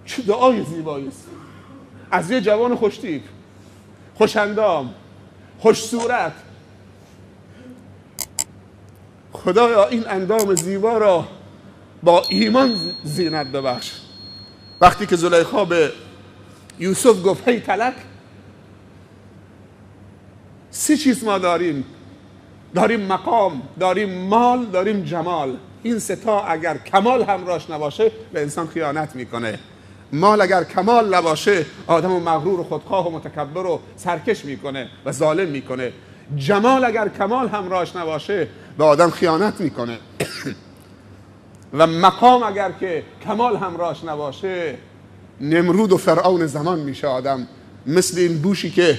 چه دعای زیبایی است از یه جوان خوشتیپ، خوشندام، خوش صورت. خدایا این اندام زیبا را با ایمان زینت ببخش. وقتی که زلیخا به یوسف گفت هی تلک، 3 چیز ما داریم مقام، داریم مال، داریم جمال. این 3 تا اگر کمال همراهش نباشه به انسان خیانت میکنه. مال اگر کمال نباشه آدمو مغرور و خودخواه و متکبر و سرکش میکنه و ظالم میکنه. جمال اگر کمال همراهش نباشه به آدم خیانت میکنه. و مقام اگر که کمال همراهش نباشه نمرود و فرعون زمان میشه آدم، مثل این بوشی که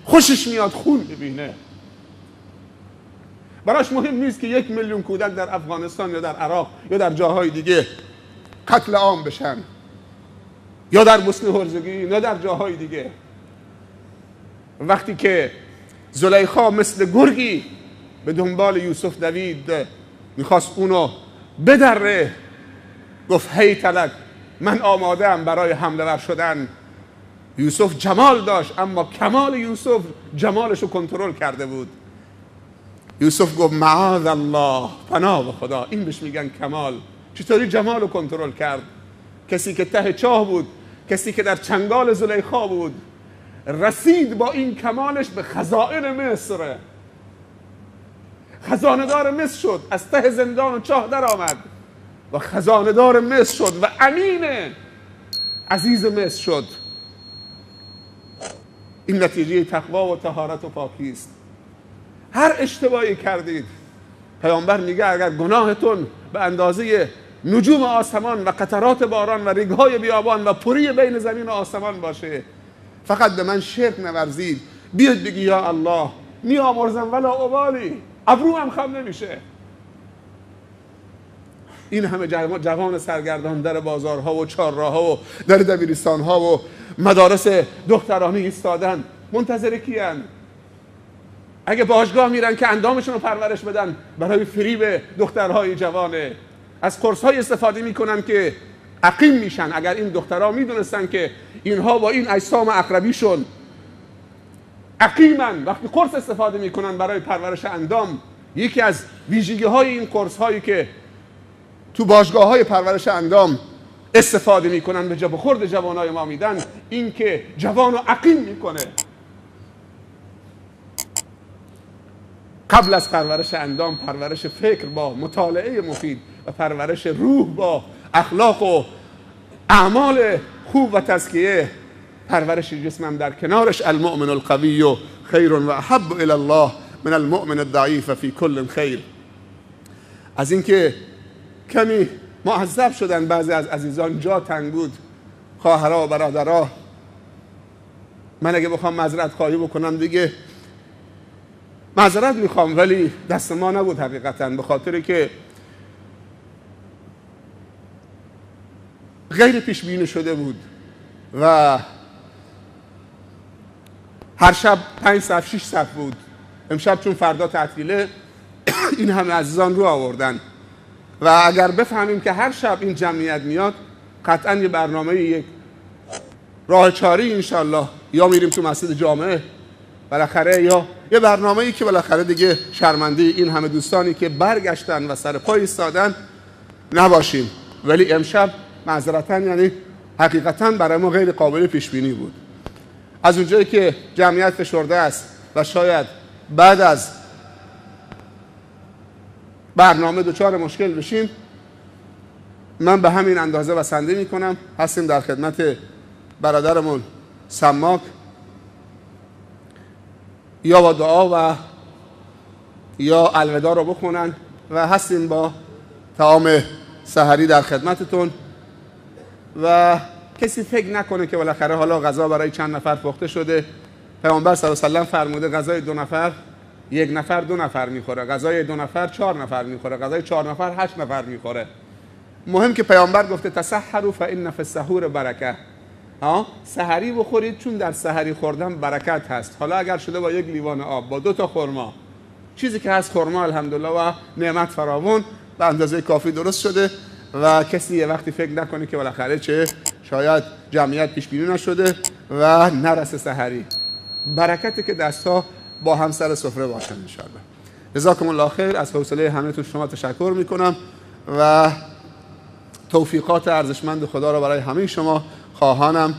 خوشش میاد خون ببینه. براش مهم نیست که 1 میلیون کودک در افغانستان یا در عراق یا در جاهای دیگه قتل عام بشن، یا در بوسنه هرزگوین یا در جاهای دیگه. وقتی که زلیخا مثل گرگی به دنبال یوسف دوید، میخواست اونو بدره، گفت هی تلک، من آماده ام برای حمله ور شدن. یوسف جمال داشت اما کمال یوسف جمالشو کنترل کرده بود. یوسف گفت معاذ الله، پناه به خدا. این بهش میگن کمال. چطوری جمال رو کنترل کرد؟ کسی که ته چاه بود، کسی که در چنگال زلیخا بود، رسید با این کمالش به خزائن مصر. خزانه‌دار مصر شد، از ته زندان و چاه در آمد و خزانه‌دار مصر شد و امین عزیز مصر شد. این نتیجه تقوا و طهارت و پاکی است. هر اشتباهی کردید، پیامبر میگه اگر گناهتون به اندازه نجوم آسمان و قطرات باران و ریگ‌های بیابان و پری بین زمین و آسمان باشه، فقط به من شرک نورزید، بیاد بگی یا الله میامرزم ولا ابالی، ابرو هم خم نمیشه. این همه جوان سرگردان در بازارها و چهارراه‌ها و در دبیرستان‌ها و مدارس دخترانه ایستادن، منتظر کیان؟ اگه باشگاه میرن که اندامشون رو پرورش بدن برای فریب دخترهای جوانه، از قرص‌های استفاده میکنن که عقیم میشن. اگر این دخترها میدونستن که اینها با این اجسام عقربیشون عقیمن، وقتی قرص استفاده میکنن برای پرورش اندام، یکی از ویژگی‌های این قرص‌هایی که تو باشگاه‌های پرورش اندام استفاده میکنن به جا خورد جوانای ما میدن، این که جوانو عقیم میکنه. قبل از پرورش اندام پرورش فکر با مطالعه مفید و پرورش روح با اخلاق و اعمال خوب و تزکیه، پرورش جسمم در کنارش. المؤمن القوی خیر و احب الی الله من المؤمن الضعیف فی کل خیر. از اینکه کمی معذب شدن بعضی از عزیزان، جا تنگ بود. خواهرها و برادرها، من اگه بخوام معذرت خواهی بکنم دیگه معذرت میخوام، ولی دست ما نبود حقیقتا، به خاطر که غیر پیش بینی شده بود و هر شب 5 صف 6 صف بود. امشب چون فردا تعطیله این همه عزیزان رو آوردن و اگر بفهمیم که هر شب این جمعیت میاد، قطعا یه برنامه، یک راه چاری انشالله، یا میریم تو مسجد جامعه بالاخره، یا یه برنامه‌ای که بالاخره دیگه شرمنده این همه دوستانی که برگشتن و سر پای ایستادن نباشیم. ولی امشب معذرتاً یعنی حقیقتاً برای ما غیر قابل پیش بینی بود. از اونجایی که جمعیت فشرده است و شاید بعد از برنامه دچار مشکل بشیم، من به همین اندازه بسنده میکنم. هستیم در خدمت برادرمون سماک، یا با دعا و یا الوداع رو بخونن و هستیم با طعام سحری در خدمتتون. و کسی فکر نکنه که بالاخره حالا غذا برای چند نفر پخته شده. پیامبر صلی الله علیه و آله فرموده غذای 2 نفر 1 نفر 2 نفر میخوره، غذای 2 نفر 4 نفر میخوره، غذای 4 نفر 8 نفر میخوره. مهم که پیامبر گفته تسحروا فإن فی السحور برکه. سحری بخورید چون در سحری خوردن برکت هست. حالا اگر شده با 1 لیوان آب، با 2 تا خرما، چیزی که هست خرما الحمدلله و نعمت فراوان، به اندازه کافی درست شده و کسی یه وقتی فکر نکنه که بالاخره چه شاید جمعیت پیش بینی نشده و نرسه سحری. برکتی که دست‌ها با هم سر سفره باشن ان شاء الله. جزاکم الله خیر. از حوصله همه‌تون شما تشکر میکنم و توفیقات ارزشمند خدا را برای همه شما خواهانم.